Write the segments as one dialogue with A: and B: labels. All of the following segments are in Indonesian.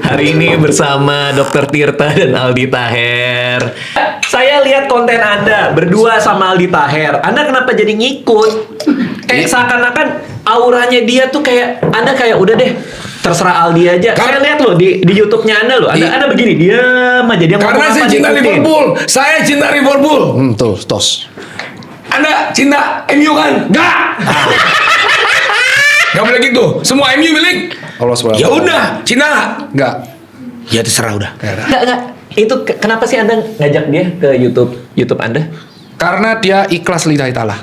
A: Hari ini bersama Dr. Tirta dan Aldi Taher. Saya lihat konten Anda berdua sama Aldi Taher. Anda kenapa jadi ngikut? Kayak seakan-akan auranya dia tuh kayak Anda kayak udah deh terserah Aldi aja. Saya lihat loh di YouTube-nya Anda loh. Anda begini diam aja dia ngomong
B: Karena saya
A: apa
B: cinta
A: diikutin.
B: Liverpool. Saya cinta Liverpool.
C: Tuh, tos.
B: Anda cinta MU kan? Enggak. Gak boleh gitu. Semua MU milik.
C: Allah SWT.
B: Ya udah, cinta nggak?
C: Enggak.
B: Ya terserah udah.
A: Enggak. Itu kenapa sih Anda ngajak dia ke YouTube Anda?
C: Karena dia ikhlas lillahi ta'ala.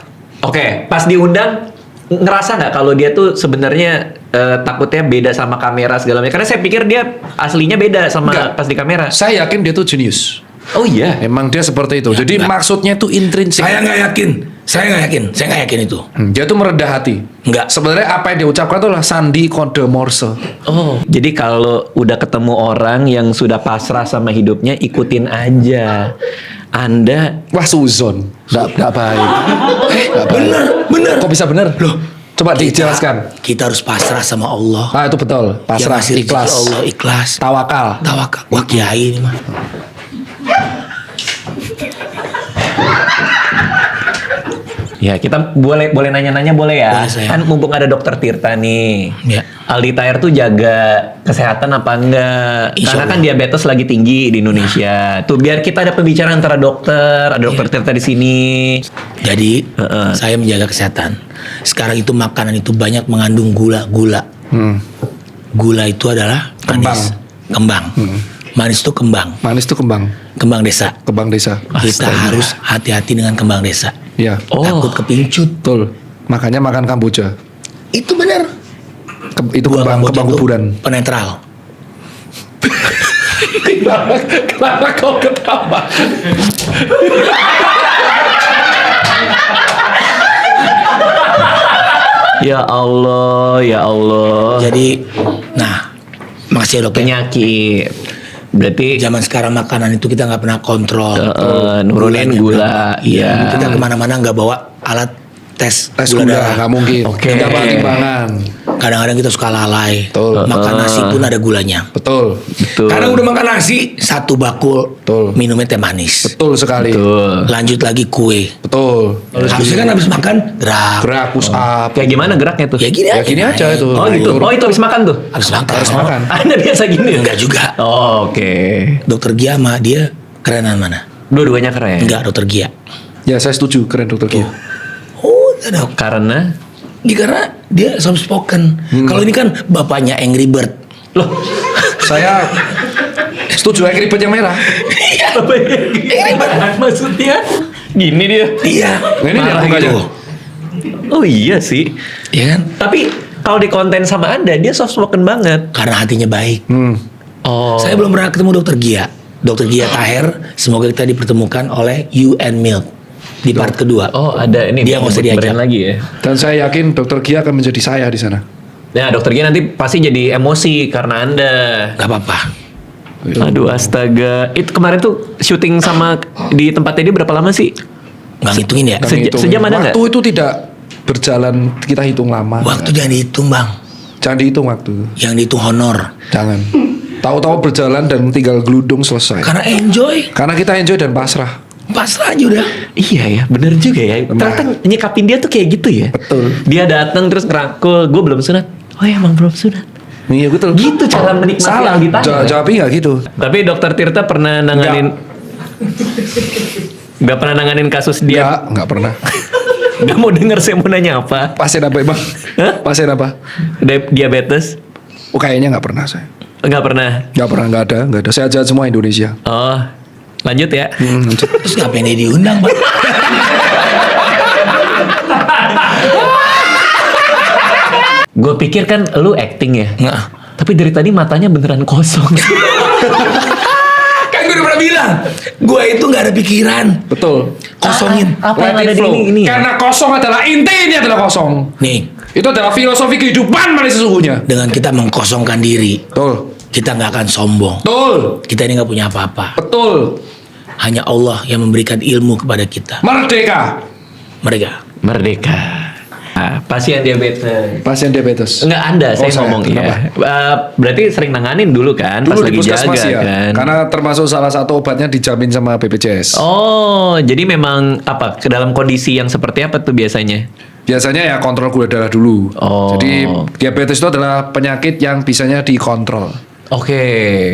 A: Oke, pas diundang ngerasa nggak kalau dia tuh sebenarnya takutnya beda sama kamera segala macam? Karena saya pikir dia aslinya beda sama
C: Nggak.
A: pas di kamera.
C: Saya yakin dia tuh jenius.
A: Oh iya.
C: Emang dia seperti itu.
B: Ya,
C: Jadi
B: enggak.
C: maksudnya tuh intrinsik.
B: Saya nggak yakin. Saya nggak yakin itu.
C: Dia tuh merendah hati.
B: Enggak.
C: Sebenarnya apa yang dia ucapkan itu adalah sandi kode Morse.
A: Oh, jadi kalau udah ketemu orang yang sudah pasrah sama hidupnya, ikutin aja. Anda
C: Wah, suzon. Nggak baik. Nggak baik.
B: Bener.
C: Kok bisa bener? Loh, coba dijelaskan.
B: Kita harus pasrah sama Allah.
C: Ah, itu betul. Pasrah,
B: Yang ngasih rezeki
C: ikhlas.
B: Allah ikhlas.
C: Tawakal.
B: Tawakal. Wah kiai ini mah.
A: ya kita boleh nanya-nanya boleh ya.
B: Boleh, sayang.
A: Kan mumpung ada Dokter Tirta nih.
B: Ya.
A: Aldi Taher tuh jaga kesehatan apa enggak?
B: Insya
A: Karena kan
B: Allah.
A: diabetes lagi tinggi di Indonesia. Tuh biar kita ada pembicaraan antara dokter, ada Dokter Tirta di sini.
B: Jadi saya menjaga kesehatan. Sekarang itu makanan itu banyak mengandung gula. Gula itu adalah manis. Kembang. Manis itu kembang.
C: Manis tuh kembang.
B: Kembang desa.
C: Kembang desa.
B: Kita harus hati-hati dengan kembang desa.
C: Iya.
A: Oh.
B: Takut kepincut.
C: Betul. Makanya makan kamboja.
B: Itu benar.
C: Itu
B: Buah
C: kembang
B: kamboja itu
C: kuburan.
B: penetral.
C: Kenapa kau ketawa?
A: Ya Allah, ya Allah.
B: Jadi, nah, makasih ya dokter.
A: Penyakit. Berarti
B: Zaman sekarang makanan itu kita nggak pernah kontrol.
A: nurunin
B: Gulanya
A: gula.
B: berapa.
A: Iya.
B: Kita kemana-mana nggak bawa alat tes
C: Tes
B: gula
C: gula
B: darah.
C: nggak mungkin.
A: Oke.
C: Nggak bawa timbangan.
B: Kadang-kadang kita suka lalai.
C: Betul.
B: Makan nasi pun ada gulanya.
C: Betul.
A: Betul.
B: Kadang udah makan nasi, satu bakul
C: Betul.
B: minumnya teh manis.
C: Betul sekali.
A: Betul.
B: Lanjut lagi kue.
C: Betul.
B: Harusnya kan habis makan gerak.
C: Gerak push up.
A: Kayak gimana geraknya tuh?
B: Ya gini
C: Ya
B: aja.
C: gini aja itu.
A: Oh gitu. Oh itu habis makan tuh.
B: Harus makan.
C: Harus makan.
A: Anda biasa gini?
B: Enggak juga.
A: Oh, oke.
B: Dokter Gia mah dia kerenan mana?
A: Dua-duanya keren.
B: Enggak, Dokter Gia.
C: Ya saya setuju. Keren dokter Gia.
B: Oh, enggak dok.
A: Karena
B: Karena dia soft spoken. Kalau ini kan bapaknya Angry Bird.
A: loh,
C: Saya setuju. Angry Bird yang merah.
A: apa ya? Maksudnya gini dia.
B: Iya.
C: Nah, ini
B: Marah
C: dia mukanya.
B: gitu.
A: Oh iya sih.
B: Iya kan?
A: Tapi kalau di konten sama Anda dia soft spoken banget.
B: Karena hatinya baik.
A: Oh.
B: Saya belum pernah ketemu Dokter Gia. Dokter Gia Taher, semoga kita dipertemukan oleh You and Milk di part kedua.
A: Oh, ada ini
B: Dia nggak usah
A: brand
B: diajak.
A: lagi ya.
C: Dan saya yakin dokter Gia akan menjadi saya di sana.
A: Nah, Dokter Gia nanti pasti jadi emosi karena Anda.
B: Gak apa-apa.
A: Aduh astaga. Itu kemarin tuh syuting sama di tempatnya dia berapa lama sih?
B: Nggak ngitungin ya.
C: Kami hitung.
A: sejam ada nggak?
C: Waktu itu tidak berjalan, kita hitung lama.
B: Waktu jangan dihitung bang.
C: Jangan dihitung waktu.
B: Yang dihitung honor.
C: Jangan. Tahu-tahu berjalan dan tinggal geludung selesai.
B: Karena enjoy.
C: Karena kita enjoy dan pasrah.
B: Pasrah aja udah.
A: Iya ya, bener juga ya. Ternyata nyikapin dia tuh kayak gitu ya.
C: Betul.
A: Dia datang terus ngerangkul, gue belum sunat. Oh ya emang belum sunat.
C: Iya betul.
A: Gitu cara menikmati
C: Salah.
A: Aldi Taher.
C: Jawabnya nggak gitu.
A: Tapi Dokter Tirta pernah nanganin nggak pernah nanganin kasus dia.
C: Nggak pernah.
A: Nggak mau denger saya mau nanya apa?
C: Pasien apa emang?
A: Hah?
C: Pasien apa?
A: Diabetes?
C: Oh kayaknya nggak pernah saya.
A: Nggak pernah.
C: Nggak ada. Sehat-sehat semua Indonesia.
A: Oh, lanjut ya.
C: Lanjut.
B: Terus ngapain dia diundang bang?
A: Gue pikir kan lu acting ya.
B: Nggak.
A: Tapi dari tadi matanya beneran kosong.
B: Kan gue udah pernah bilang. Gue itu gak ada pikiran.
C: Betul.
B: Kosongin.
A: Apa yang
C: Let
A: ada
C: it
A: di
C: flow.
A: ini?
C: Karena kosong adalah intinya adalah kosong.
B: Nih.
C: Itu adalah filosofi kehidupan manusia sesungguhnya.
B: Dengan kita mengkosongkan diri.
C: Betul.
B: Kita gak akan sombong.
C: Betul.
B: Kita ini gak punya apa-apa.
C: Betul.
B: Hanya Allah yang memberikan ilmu kepada kita.
C: Merdeka.
B: Mereka.
A: Merdeka. Pasien diabetes.
C: Pasien diabetes.
A: Enggak Anda, saya
C: saya.
A: ngomong
C: Kenapa?
A: ya. Berarti sering nanganin dulu kan,
C: Dulu
A: pas
C: di
A: lagi
C: puskesmas
A: jaga
C: ya,
A: kan.
C: karena termasuk salah satu obatnya dijamin sama BPJS.
A: Oh, jadi memang apa ke dalam kondisi yang seperti apa tuh biasanya?
C: Biasanya ya kontrol gula darah dulu.
A: Oh.
C: Jadi diabetes itu adalah penyakit yang bisanya dikontrol.
A: Oke.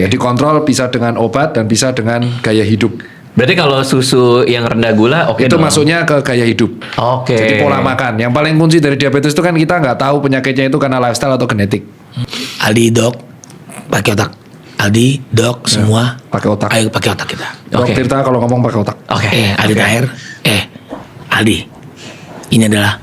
C: Ya dikontrol bisa dengan obat dan bisa dengan gaya hidup.
A: Berarti kalau susu yang rendah gula, oke
C: Itu
A: dong.
C: masuknya ke gaya hidup.
A: Oke.
C: Jadi pola makan. Yang paling kunci dari diabetes itu kan kita nggak tahu penyakitnya itu karena lifestyle atau genetik.
B: Aldi dok, pakai otak. Aldi dok semua
C: Pakai otak.
B: ayo pakai otak kita.
C: Dok
A: Oke.
C: Tirta kalau ngomong pakai otak.
A: Oke.
B: Aldi Tahir, Aldi, ini adalah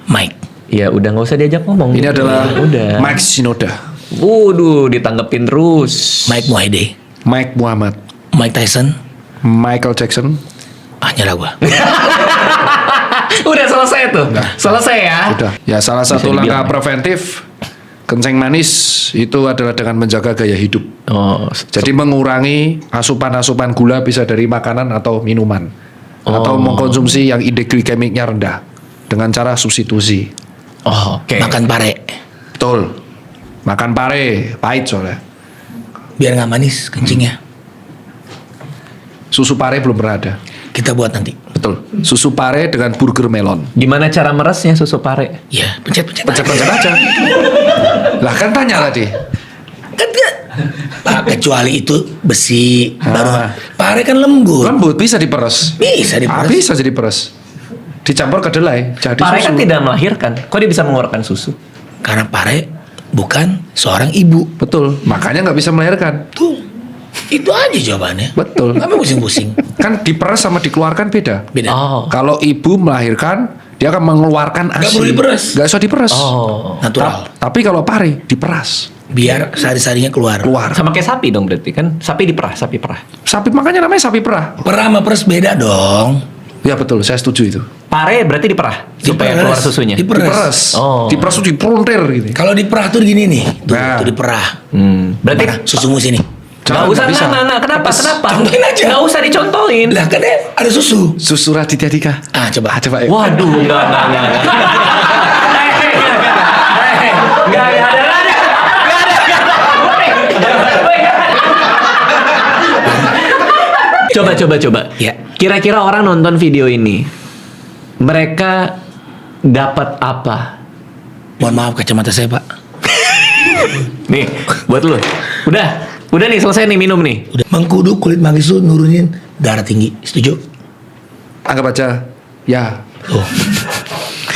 B: Mike.
A: Ya udah nggak usah diajak ngomong.
C: Ini adalah
A: udah.
C: Mike Shinoda,
A: Waduh, ditanggepin terus.
B: Mike Muhaide,
C: Mike Muhammad,
B: Mike Tyson,
C: Michael Jackson.
B: nyerah gua.
A: Udah selesai tuh. Selesai ya.
C: Sudah. Ya salah satu
A: dibilang
C: langkah
A: ya.
C: preventif kencing manis itu adalah dengan menjaga gaya hidup.
A: Oh,
C: Jadi mengurangi asupan-asupan gula bisa dari makanan atau minuman. Atau mengkonsumsi yang indeks glikemiknya rendah. Dengan cara substitusi.
A: oke.
B: Makan pare,
C: Betul. Makan pare, pahit soalnya.
B: biar nggak manis kencingnya.
C: Susu pare belum pernah ada.
B: Kita buat nanti.
C: Betul. Susu pare dengan burger melon.
A: Gimana cara meresnya susu pare?
B: Ya, pencet-pencet.
C: Pencet-pencet aja. Lah kan tanya tadi.
B: Kan dia. Pak, kecuali itu besi. Baru
C: Ah.
B: pare kan lembut.
C: Lembut bisa diperes.
B: Bisa diperes.
C: Bisa jadi peres. Dicampur kedelai jadi
A: Pare
C: susu.
A: kan tidak melahirkan. Kok dia bisa mengeluarkan susu?
B: Karena pare bukan seorang ibu.
C: Betul. Makanya nggak bisa melahirkan.
B: Tuh, itu aja jawabannya.
C: Betul.
B: Nggak mau pusing-pusing.
C: Kan diperes sama dikeluarkan beda.
B: Beda.
A: Oh.
C: Kalau ibu melahirkan, dia akan mengeluarkan ASI.
B: Nggak perlu diperes.
C: Nggak usah diperes.
A: Oh.
B: Natural.
C: Tapi kalau pare diperas,
B: Biar sari-sarinya keluar.
C: keluar.
A: Sama kayak sapi dong berarti kan? Sapi diperah, sapi perah.
C: Sapi makanya namanya sapi perah.
B: Perah sama peres beda dong.
C: Ya betul, saya setuju itu.
A: Pare berarti diperah supaya
B: Diperes.
A: keluar susunya.
B: Diperes.
A: Oh.
C: Diperes tuh diperuntir gitu.
B: Kalau diperah tuh gini nih. Tuh,
C: Nah.
B: tuh diperah.
A: Berarti
B: Mana? Susumu sini.
A: nggak usah,
C: nggak bisa.
A: nah, kenapa? Kenapa?
B: Contohin aja.
A: Nggak usah dicontohin.
B: Lah kan ada susu.
C: Susu Raditya Dika.
B: Coba.
C: Coba ya.
A: Waduh, enggak. Enggak ada. Coba.
B: Ya.
A: Kira-kira orang nonton video ini, mereka dapat apa?
B: Mohon maaf kacamata saya, Pak.
A: Nih, buat lu. Udah nih selesai nih minum nih.
B: Udah. Mengkudu kulit manggis itu nurunin darah tinggi. Setuju?
C: Anggap aja. Ya.
B: Tuh.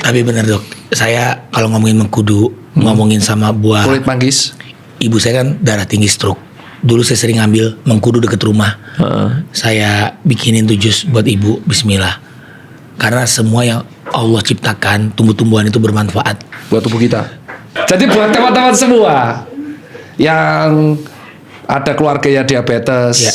B: Tapi bener dok. Saya kalau ngomongin mengkudu, ngomongin sama buah.
C: Kulit manggis.
B: Ibu saya kan darah tinggi stroke. Dulu saya sering ngambil mengkudu deket rumah. Saya bikinin tuh jus buat ibu. Bismillah. Karena semua yang Allah ciptakan, tumbuh-tumbuhan itu bermanfaat.
C: Buat tubuh kita. Jadi buat teman-teman semua yang ada keluarga yang diabetes
B: Ya.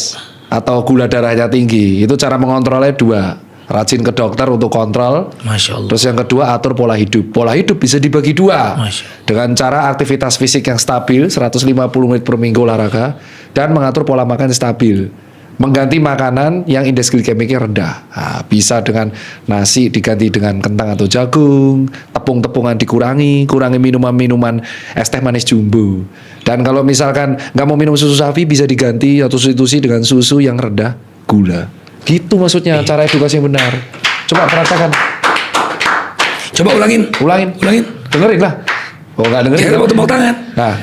C: atau gula darahnya tinggi, itu cara mengontrolnya dua. Rajin ke dokter untuk kontrol.
B: Masya Allah.
C: Terus yang kedua atur pola hidup. Pola hidup bisa dibagi dua.
B: Masya
C: Dengan cara aktivitas fisik yang stabil 150 menit per minggu olahraga dan mengatur pola makan yang stabil. Mengganti makanan yang indeks glikemiknya rendah. Nah, bisa dengan nasi diganti dengan kentang atau jagung, tepung-tepungan dikurangi, kurangi minuman-minuman es teh manis jumbo. Dan kalau misalkan nggak mau minum susu sapi bisa diganti atau substitusi dengan susu yang rendah gula. Gitu maksudnya cara edukasi yang benar. Coba perhatikan.
B: Coba ulangin.
C: Ulangin. Dengerin lah. Oh nggak dengerin.
B: Ya, kita mau tepuk tangan.
C: Nah,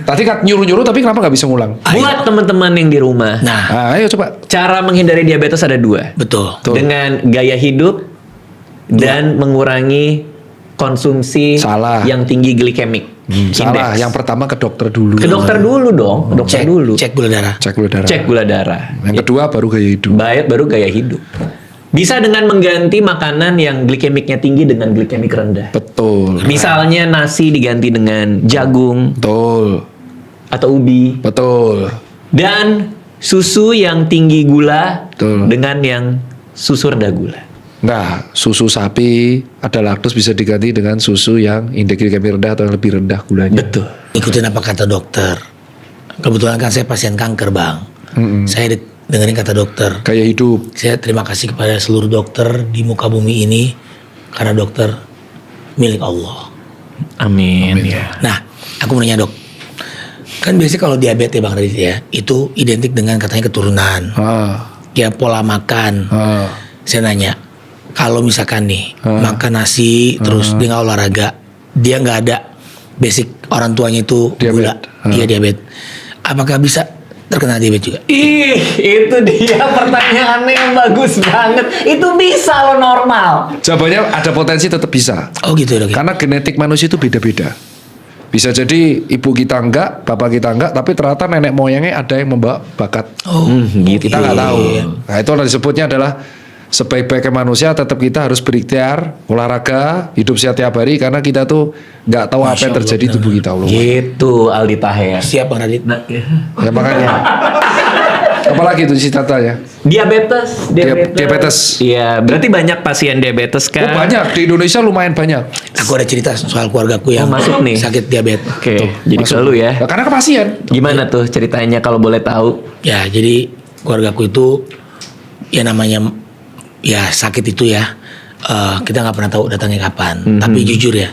C: tadi kan nyuruh-nyuruh tapi kenapa nggak bisa ngulang?
A: Buat teman-teman yang di rumah,
B: Nah,
C: Nah, ayo coba.
A: cara menghindari diabetes ada dua.
B: betul.
C: Betul.
A: Dengan gaya hidup dan mengurangi konsumsi
C: Salah.
A: yang tinggi glikemik.
C: Salah.
A: Indeks.
C: Yang pertama ke dokter dulu.
A: Ke dokter dulu dong, ke dokter
B: Cek
A: dulu.
B: Cek gula darah.
C: Cek gula darah.
A: Cek gula darah.
C: Yang kedua baru gaya hidup.
A: Baru gaya hidup. Bisa dengan mengganti makanan yang glikemiknya tinggi dengan glikemik rendah.
C: Betul.
A: Misalnya nasi diganti dengan jagung
C: Betul.
A: atau ubi.
C: Betul.
A: Dan susu yang tinggi gula
C: Betul.
A: dengan yang susu rendah gula.
C: Nah, susu sapi ada laktos bisa diganti dengan susu yang indeks glikemik rendah atau yang lebih rendah gulanya.
A: Betul.
B: Ikutin apa kata dokter. Kebetulan kan saya pasien kanker, Bang. Saya dengerin kata dokter.
C: Gaya hidup.
B: Saya terima kasih kepada seluruh dokter di muka bumi ini karena dokter milik Allah.
A: Amin. Ya.
B: Nah, aku mau nanya dok, kan biasanya kalau diabetes ya Bang Radit ya, itu identik dengan katanya keturunan, ya pola makan. Saya nanya, kalau misalkan nih makan nasi terus dia nggak olahraga, dia nggak ada basic orang tuanya itu gula, dia diabetes, apakah bisa terkena diabetes juga?
A: Ih, itu dia pertanyaannya yang bagus banget. Itu bisa lo normal.
C: Jawabannya ada potensi tetap bisa.
B: Oh gitu dok.
C: Karena genetik manusia itu beda-beda. Bisa jadi ibu kita enggak, bapak kita enggak, tapi ternyata nenek moyangnya ada yang membawa bakat.
B: Oh,
A: gitu.
C: Kita nggak tahu. Nah itu disebutnya adalah sebaik-baiknya manusia tetap kita harus berikhtiar, olahraga, hidup sehat tiap hari karena kita tuh nggak tahu apa yang terjadi di tubuh kita.
A: Gitu Aldi Taher.
B: Siap Bang Radit.
A: Nah, ya.
C: Ya makanya. Apalagi itu cita-citanya.
A: Diabetes. Iya, berarti banyak pasien diabetes
C: Oh
A: kan?
C: banyak di Indonesia lumayan banyak.
B: Aku ada cerita soal keluargaku yang
A: masuk nih.
B: sakit diabetes.
A: Oke, jadi ke lu ya.
C: Nah, karena ke pasien.
A: Gimana tuh ceritanya kalau boleh tahu?
B: Ya, jadi keluargaku itu ya namanya ya sakit itu ya kita nggak pernah tahu datangnya kapan. Tapi jujur ya,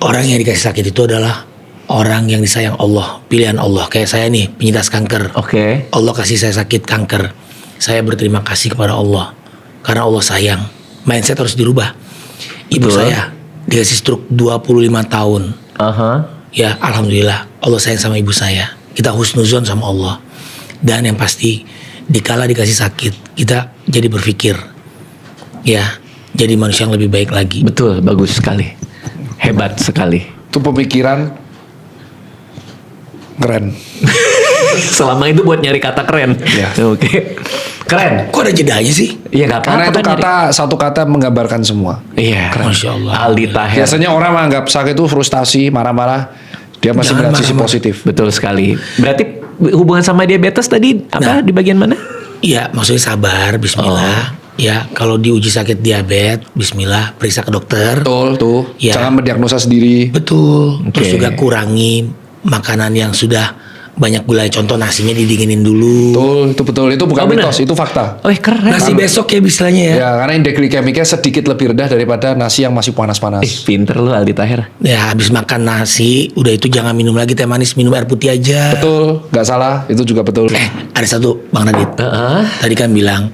B: orang yang dikasih sakit itu adalah orang yang disayang Allah, pilihan Allah. Kayak saya nih, penyintas kanker.
A: Oke.
B: Allah kasih saya sakit kanker. Saya berterima kasih kepada Allah karena Allah sayang. Mindset harus dirubah. Ibu
A: Betul.
B: saya dikasih stroke 25 tahun. Ya, alhamdulillah Allah sayang sama ibu saya. Kita husnuzon sama Allah. Dan yang pasti dikala dikasih sakit, kita jadi berpikir ya, jadi manusia yang lebih baik lagi.
A: Betul, bagus sekali. Hebat sekali.
C: Itu pemikiran keren.
A: Selama itu buat nyari kata keren.
C: Iya.
A: Oke. Keren.
B: Kok ada jedanya sih?
A: Iya nggak apa-apa.
C: Karena itu
A: kan nyari-
C: satu kata menggambarkan semua.
A: Iya.
B: Masya Allah.
A: Aldi Taher.
C: Biasanya orang menganggap sakit itu frustasi, marah-marah. Dia masih
B: Jangan
C: melihat sisi
B: marah-marah.
C: positif.
A: Betul sekali. Berarti hubungan sama diabetes tadi apa di bagian mana?
B: Iya, maksudnya sabar, bismillah. Ya, kalau diuji sakit diabetes, bismillah, periksa ke dokter.
C: Betul tuh.
B: Ya.
C: Jangan mendiagnosa sendiri.
B: Betul. Terus
A: Oke.
B: juga kurangi makanan yang sudah banyak gula. Contoh nasinya didinginin dulu.
C: Betul. Itu bukan
A: Oh, benar?
C: mitos, itu fakta.
A: Oh keren.
B: Nasi besok ya istilahnya ya.
C: Ya, karena indeks glikemiknya sedikit lebih rendah daripada nasi yang masih panas-panas.
A: Pinter lu Aldi Taher.
B: Ya, habis makan nasi, udah itu jangan minum lagi teh manis, minum air putih aja.
C: Betul, nggak salah. Itu juga betul.
B: Ada satu Bang Radit. Tadi kan bilang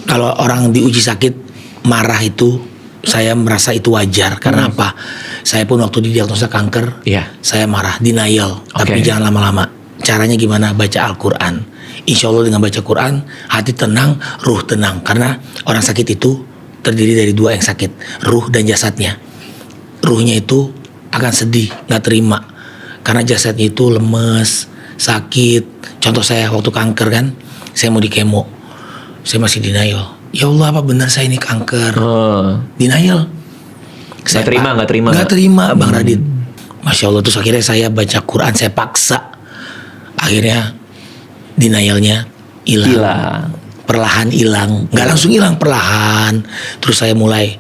B: kalau orang diuji sakit marah itu saya merasa itu wajar karena apa? Saya pun waktu didiagnosa kanker,
A: Iya.
B: saya marah, denial, tapi
A: Oke.
B: jangan lama-lama. Caranya gimana? Baca Al-Quran. Insya Allah dengan baca Quran, hati tenang, ruh tenang. Karena orang sakit itu terdiri dari dua yang sakit, ruh dan jasadnya. Ruhnya itu akan sedih, nggak terima, karena jasadnya itu lemes, sakit. Contoh saya waktu kanker kan, saya mau di kemo, saya masih denial. Ya Allah, apa benar saya ini kanker? Denial.
A: Nggak terima.
B: Nggak terima, Bang Radit. Masya Allah, terus akhirnya saya baca Quran, saya paksa. Akhirnya denialnya hilang. Perlahan hilang. Nggak langsung hilang, perlahan. Terus saya mulai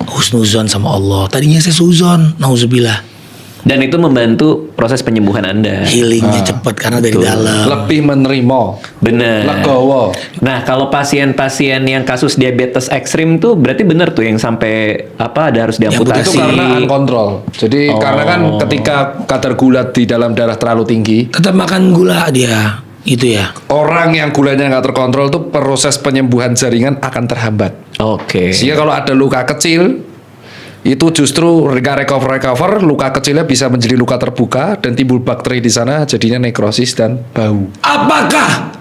B: husnuzon sama Allah. Tadinya saya suzon, nauzubillah.
A: Dan itu membantu proses penyembuhan Anda.
B: Healingnya cepat karena dari
A: Betul.
B: dalam.
C: Lebih menerima.
A: Bener.
C: Legowo.
A: Nah, kalau pasien-pasien yang kasus diabetes ekstrim tuh berarti bener tuh yang sampai apa ada harus diamputasi.
C: Itu karena uncontrol. Jadi karena kan ketika kadar gula di dalam darah terlalu tinggi,
B: Tetap makan gula dia. Itu ya.
C: orang yang gulanya nggak terkontrol tuh proses penyembuhan jaringan akan terhambat.
A: Oke.
C: Sehingga kalau ada luka kecil, itu justru nggak recover, luka kecilnya bisa menjadi luka terbuka dan timbul bakteri di sana, jadinya nekrosis dan bau. Apakah?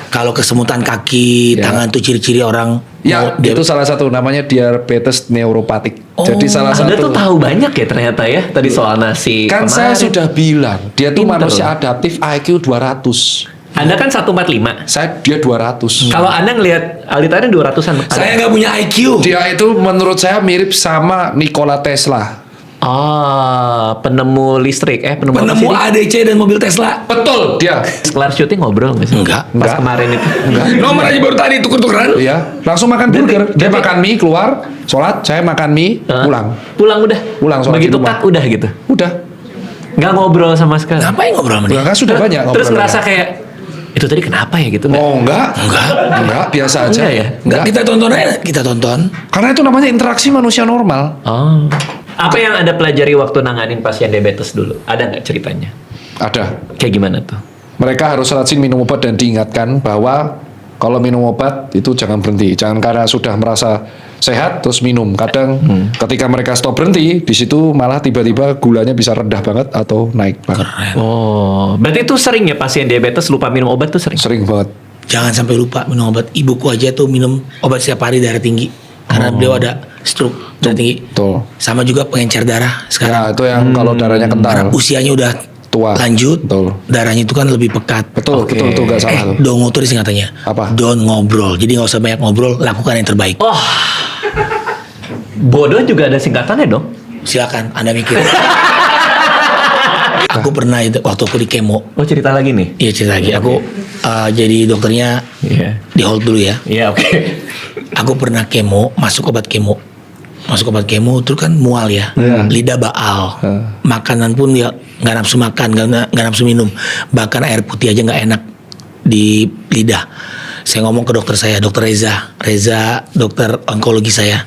B: Kalau kesemutan kaki,
C: Ya.
B: tangan tuh ciri-ciri orang
C: Ya, itu salah satu namanya diabetes neuropatik. Jadi salah
A: Anda
C: satu.
A: tuh tahu banyak ya ternyata ya tadi soal nasi.
C: Kan saya
A: kemarin.
C: sudah bilang, dia tuh
A: Pinter
C: manusia
A: loh.
C: adaptif IQ 200.
A: Anda kan 145.
C: Dia 200.
A: Kalau Anda ngelihat Aldi Taher 200-an.
B: Saya nggak punya IQ.
C: Dia itu menurut saya mirip sama Nikola Tesla.
A: Penemu listrik. Penemu apa
B: Penemu
A: sih, Dik?
B: ADC dan mobil Tesla.
C: Betul, dia.
A: Kelar syuting ngobrol nggak sih?
B: Enggak.
A: Pas
C: Enggak.
A: kemarin itu.
B: Nomor aja baru tadi tuker-tukeran.
C: Iya, langsung makan burger. Dia makan mie, keluar, sholat, saya makan mie, pulang.
A: Pulang udah.
C: Pulang sholat
A: Begitu
C: di rumah.
A: cut udah gitu.
C: Udah.
A: Nggak ngobrol sama sekali.
B: Ngapain ngobrol sama dia?
C: Kan sudah banyak
A: Terus
C: ngobrolnya.
A: ngerasa kayak Itu tadi kenapa ya gitu?
C: Oh enggak, biasa aja.
A: Enggak ya?
B: Enggak, kita tonton aja, kita tonton.
C: Karena itu namanya interaksi manusia normal.
A: Oh. Apa yang Anda pelajari waktu nanganin pasien diabetes dulu? Ada nggak ceritanya?
C: Ada.
A: Kayak gimana tuh?
C: Mereka harus rajin minum obat dan diingatkan bahwa kalau minum obat itu jangan berhenti. Jangan karena sudah merasa sehat terus minum. Kadang ketika mereka stop berhenti, di situ malah tiba-tiba gulanya bisa rendah banget atau naik banget.
A: Oh, berarti itu sering ya pasien diabetes lupa minum obat tuh sering?
C: Sering banget.
B: Jangan sampai lupa minum obat. Ibuku aja tuh minum obat setiap hari darah tinggi. Karena beliau ada stroke darah tinggi.
C: Betul.
B: Sama juga pengencer darah
C: Ya
B: sekarang.
C: itu yang kalau darahnya
B: Karena
C: kental.
B: usianya udah
C: Tua.
B: lanjut,
C: Betul.
B: darahnya itu kan lebih pekat.
C: Betul,
A: Oke.
C: betul nggak salah tuh.
B: Dongo tuh singkatannya.
C: Apa?
B: Don't ngobrol. Jadi nggak usah banyak ngobrol, lakukan yang terbaik.
A: Oh, bodoh juga ada singkatannya dong?
B: Silakan Anda mikir. Aku pernah itu waktu aku di kemo.
A: Oh, cerita lagi nih?
B: Iya cerita lagi. Aku jadi dokternya
A: Iya.
B: di hold dulu ya.
A: Iya, oke.
B: Aku pernah kemo, masuk obat kemo, terus kan mual ya,
C: Iya.
B: lidah baal, makanan pun dia nggak nafsu makan, nggak nafsu minum, bahkan air putih aja nggak enak di lidah. Saya ngomong ke dokter saya, dokter Reza, dokter onkologi saya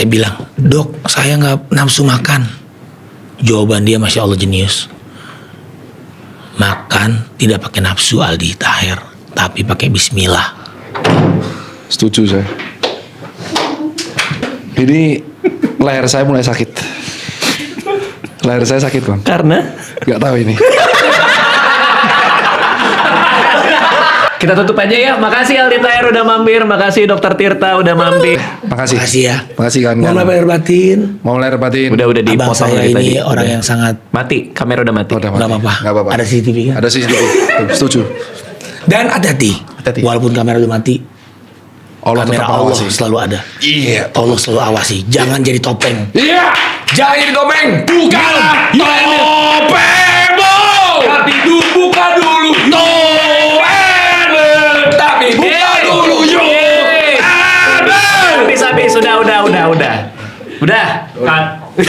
B: bilang, dok, saya nggak nafsu makan. Jawaban dia, masya Allah, jenius. Makan tidak pakai nafsu, Aldi Taher, tapi pakai Bismillah.
C: Setuju saya. Ini leher saya mulai sakit. Leher saya sakit bang.
A: Karena
C: Gak tahu ini.
A: kita tutup aja ya. Makasih Aldi Taher udah mampir. Makasih Dokter Tirta udah mampir.
C: Makasih.
B: Makasih ya.
C: Makasih kan.
B: Mohon maaf lahir batin.
C: Mau lahir batin.
A: Udah
B: Abang
A: dipotong
B: saya
A: dari
B: ini
A: tadi.
B: orang
A: Udah.
B: yang sangat
A: Mati, kamera udah mati.
C: Oh, udah
B: nggak
C: mati.
B: apa-apa.
C: Nggak apa-apa.
B: Ada CCTV kan?
C: Ada CCTV. Setuju.
B: Dan hati-hati. Walaupun kamera udah mati,
C: Allah
B: kamera
C: tetap
B: Allah
C: awasi.
B: selalu ada.
C: Iya.
B: Allah selalu awasi. Jangan jadi topeng.
C: Iya. Jangan jadi topeng. Bukalah topengmu.
A: Tapi buka dulu.
C: Tapi buka dulu yuk.
A: Habis. Udah. Udah. Cut.